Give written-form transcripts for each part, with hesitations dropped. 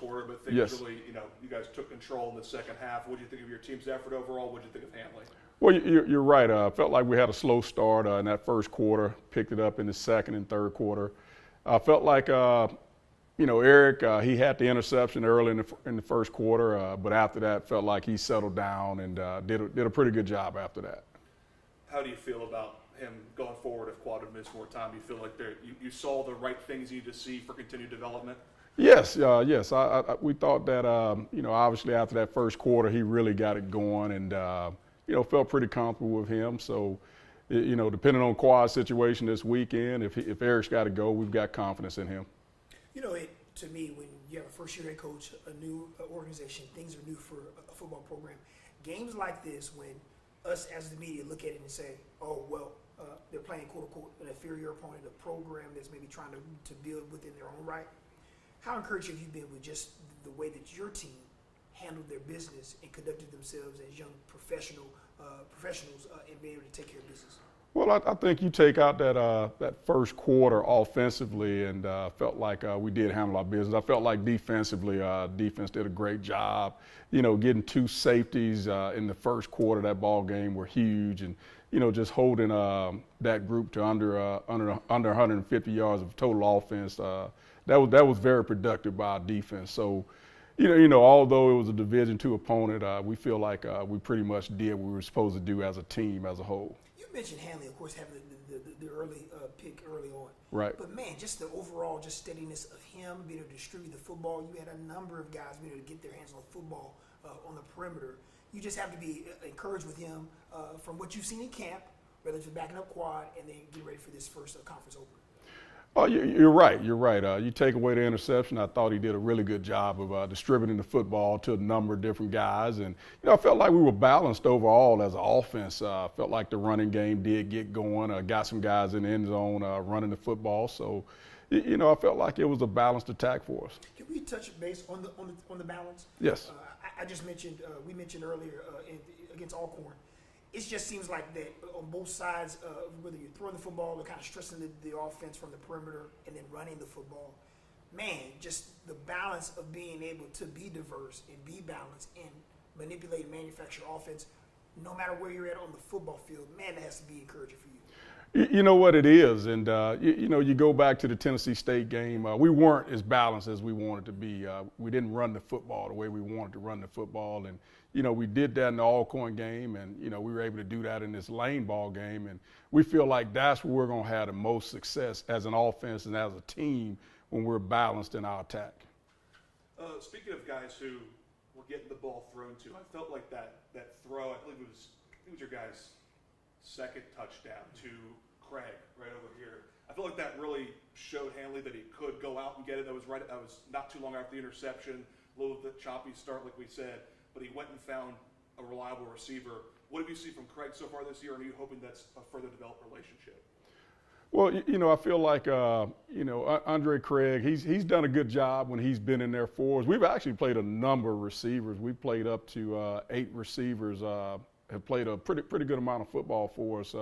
quarter, but things Yes. really, you guys took control in the second half. What do you think of your team's effort overall? What do you think of Hanley? Well, you're right. Felt like we had a slow start in that first quarter, picked it up in the second and third quarter. Felt like, Eric, he had the interception early in the first quarter, but after that, felt like he settled down and did a pretty good job after that. How do you feel about him going forward if Quad would miss more time? Do you feel like you saw the right things you need to see for continued development? Yes, yes. We thought that, obviously after that first quarter, he really got it going and, felt pretty comfortable with him. So, depending on Quad's situation this weekend, if Eric's got to go, we've got confidence in him. To me, when you have a first-year head coach, a new organization, things are new for a football program. Games like this, when us as the media look at it and say, oh, well, they're playing, quote-unquote, an inferior opponent, a program that's maybe trying to build within their own right. How encouraged have you been with just the way that your team handled their business and conducted themselves as young professionals and being able to take care of business? Well, I think you take out that first quarter offensively and felt like we did handle our business. I felt like defensively, defense did a great job. Getting 2 safeties in the first quarter of that ball game were huge, and just holding that group to under 150 yards of total offense. That was very productive by our defense. So, although it was a Division II opponent, we feel like we pretty much did what we were supposed to do as a team as a whole. You mentioned Hanley, of course, having the early pick early on. Right. But, man, just the overall just steadiness of him being able to distribute the football. You had a number of guys being able to get their hands on the football on the perimeter. You just have to be encouraged with him from what you've seen in camp, whether it's backing up Quad and then getting ready for this first conference opener. Oh, you're right. You're right. You take away the interception. I thought he did a really good job of distributing the football to a number of different guys. And, I felt like we were balanced overall as an offense. Felt like the running game did get going. Got some guys in the end zone running the football. So, I felt like it was a balanced attack for us. Can we touch base on the balance? Yes. I just mentioned, we mentioned earlier against Alcorn. It just seems like that on both sides, whether you're throwing the football or kind of stressing the offense from the perimeter and then running the football, man, just the balance of being able to be diverse and be balanced and manipulate and manufacture offense, no matter where you're at on the football field, man, that has to be encouraging for you. You know what it is, and you go back to the Tennessee State game. We weren't as balanced as we wanted to be. We didn't run the football the way we wanted to run the football, and we did that in the Alcorn game, and we were able to do that in this Lane ball game, and we feel like that's where we're going to have the most success as an offense and as a team when we're balanced in our attack. Speaking of guys who were getting the ball thrown to, I felt like that throw. I believe it was your guy's second touchdown to Craig right over here. I feel like that really showed Hanley that he could go out and get it. That was not too long after the interception, a little bit choppy start, like we said, but he went and found a reliable receiver. What have you seen from Craig so far this year, and are you hoping that's a further developed relationship? Well, I feel like, Andre Craig, he's done a good job when he's been in there for us. We've actually played a number of receivers. We've played up to 8 receivers, have played a pretty good amount of football for us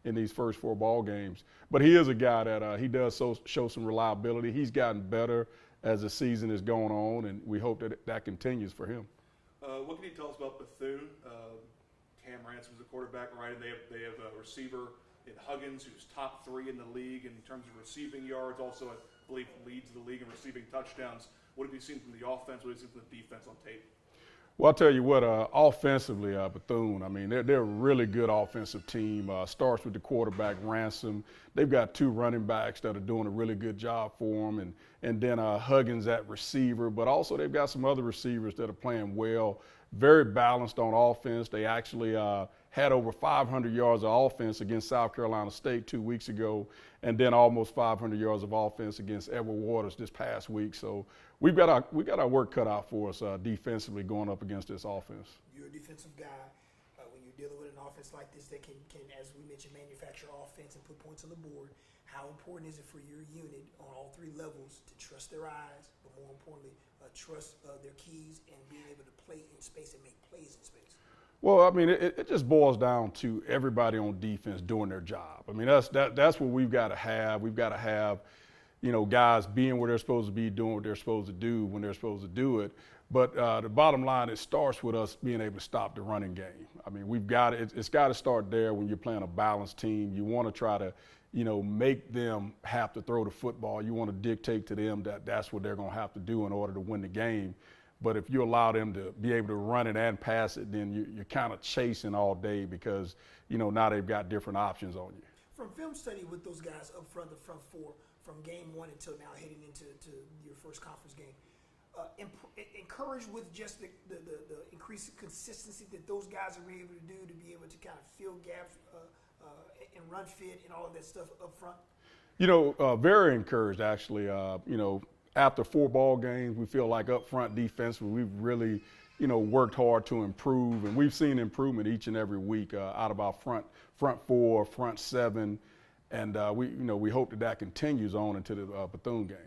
in these first 4 ball games. But he is a guy that he does show some reliability. He's gotten better as the season is going on, and we hope that continues for him. What can you tell us about Bethune? Cam Ransom's the quarterback, right? And they have a receiver in Huggins who's top 3 in the league in terms of receiving yards. Also, I believe leads the league in receiving touchdowns. What have you seen from the offense? What have you seen from the defense on tape? Well, I'll tell you what, offensively, Bethune, I mean, they're a really good offensive team. Starts with the quarterback, Ransom. They've got 2 running backs that are doing a really good job for them, and then Huggins at receiver. But also they've got some other receivers that are playing well, very balanced on offense. They actually had over 500 yards of offense against South Carolina State 2 weeks ago, and then almost 500 yards of offense against Edward Waters this past week. So we got our work cut out for us defensively going up against this offense. You're a defensive guy. When you're dealing with an offense like this that can, as we mentioned, manufacture offense and put points on the board, how important is it for your unit on all 3 levels to trust their eyes, but more importantly, trust their keys and being able to play in space and make plays in space? Well, I mean, it just boils down to everybody on defense doing their job. I mean, that's what we've got to have. We've got to have, guys being where they're supposed to be, doing what they're supposed to do when they're supposed to do it. But the bottom line, it starts with us being able to stop the running game. I mean, it's got to start there when you're playing a balanced team. You want to try to, make them have to throw the football. You want to dictate to them that that's what they're going to have to do in order to win the game. But if you allow them to be able to run it and pass it, then you're kind of chasing all day because, now they've got different options on you. From film study with those guys up front, the front four, from game one until now heading into your first conference game, encouraged with just the increased consistency that those guys are able to do to be able to kind of fill gaps and run fit and all of that stuff up front? Very encouraged actually. After 4 ball games, we feel like up front defensively, we've really, worked hard to improve, and we've seen improvement each and every week out of our front 4, front 7, and we hope that continues on into the Bethune game.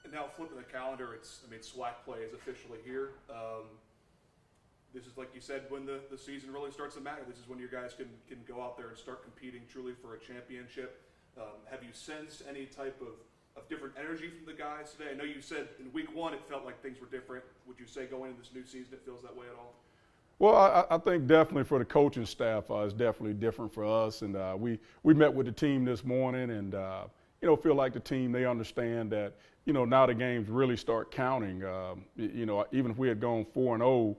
And now flipping the calendar, SWAC play is officially here. This is, like you said, when the season really starts to matter. This is when your guys can go out there and start competing truly for a championship. Have you sensed any type of different energy from the guys today? I know you said in week 1 it felt like things were different. Would you say going into this new season it feels that way at all? Well, I think definitely for the coaching staff, it's definitely different for us. And we met with the team this morning and, feel like the team, they understand that, now the games really start counting. Even if we had gone 4-0,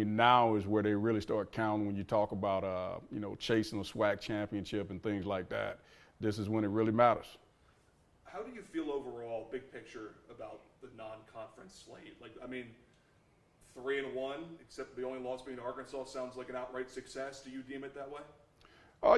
now is where they really start counting when you talk about, chasing a SWAC championship and things like that. This is when it really matters. How do you feel overall, big picture, about the non-conference slate? 3-1, except the only loss being Arkansas, sounds like an outright success. Do you deem it that way?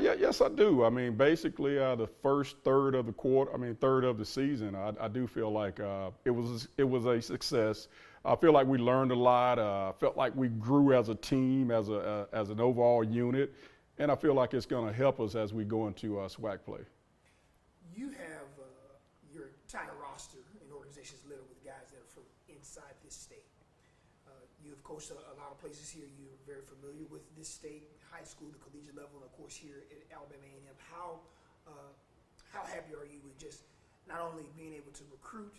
Yes, I do. Basically, the first third of the season, I do feel like it was a success. I feel like we learned a lot. Felt like we grew as a team, as an overall unit, and I feel like it's going to help us as we go into SWAC play. You have your entire roster and organizations littered with guys that are from inside this state. You have coached a lot of places here. You're very familiar with this state, high school, the collegiate level, and of course here at Alabama A&M. How happy are you with just not only being able to recruit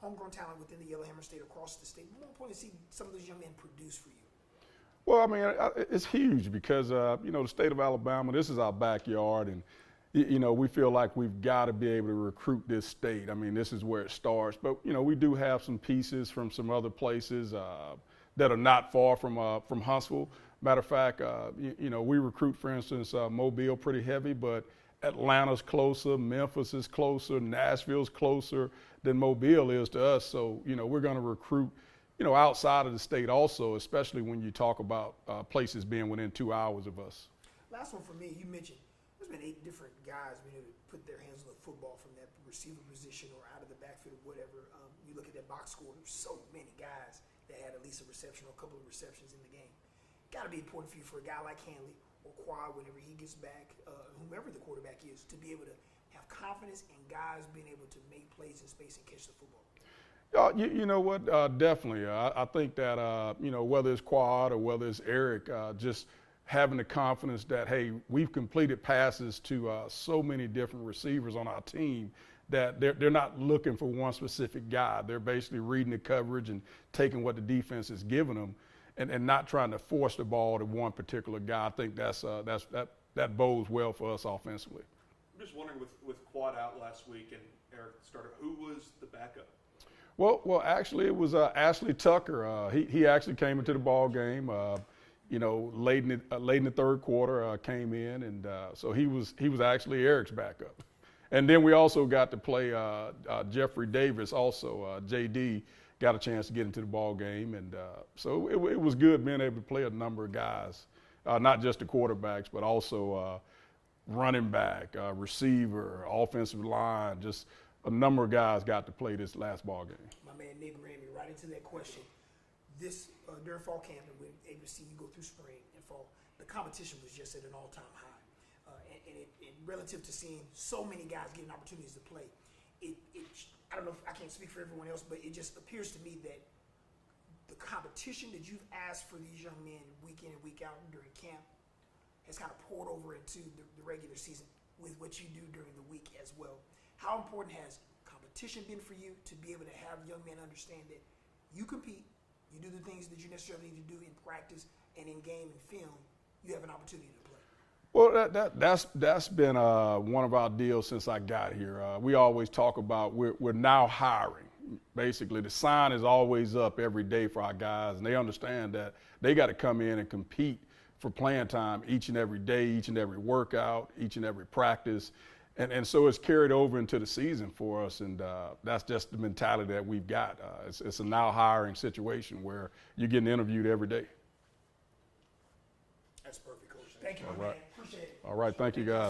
homegrown talent within the Yellowhammer State across the state, but more importantly, see some of those young men produce for you? Well, it's huge because, the state of Alabama, this is our backyard, and, we feel like we've got to be able to recruit this state. This is where it starts. But, we do have some pieces from some other places that are not far from Huntsville. Matter of fact, we recruit, for instance, Mobile pretty heavy, but Atlanta's closer, Memphis is closer, Nashville's closer than Mobile is to us. So, we're going to recruit, outside of the state also, especially when you talk about places being within 2 hours of us. Last one for me, you mentioned there's been 8 different guys being able to put their hands on the football from that receiver position or out of the backfield or whatever. You look at that box score, there's so many guys that had at least a reception or a couple of receptions in the game. Got to be important for you for a guy like Hanley or Quad whenever he gets back, whomever the quarterback is, to be able to have confidence in guys being able to make plays in space and catch the football. You know what? Definitely. I think that, whether it's Quad or whether it's Eric, just having the confidence that, hey, we've completed passes to so many different receivers on our team that they're not looking for one specific guy. They're basically reading the coverage and taking what the defense is giving them and not trying to force the ball to one particular guy. I think that bodes well for us offensively. I'm just wondering, with Quad out last week and Eric started, who was the backup? Well, actually, it was Ashley Tucker. He actually came into the ball game. Late in the third quarter, came in, and so he was actually Eric's backup. And then we also got to play Jeffrey Davis. Also, JD got a chance to get into the ball game, and so it was good being able to play a number of guys, not just the quarterbacks, but also running back, receiver, offensive line. Just a number of guys got to play this last ball game. My man Nick ran me right into that question. This during fall camp, and we're able to see you go through spring and fall, the competition was just at an all-time high. And relative to seeing so many guys getting opportunities to play, I don't know if I can't speak for everyone else, but it just appears to me that the competition that you've asked for these young men week in and week out during camp has kind of poured over into the regular season with what you do during the week as well. How important has competition been for you to be able to have young men understand that you compete, you do the things that you necessarily need to do in practice and in game and film, you have an opportunity to play? Well, that's been one of our deals since I got here. We always talk about we're now hiring. Basically, the sign is always up every day for our guys, and they understand that they got to come in and compete for playing time each and every day, each and every workout, each and every practice. And so it's carried over into the season for us, and that's just the mentality that we've got. It's a now hiring situation where you're getting interviewed every day. That's perfect, Coach. Thank you, my man. Appreciate it. All right, thank you, guys.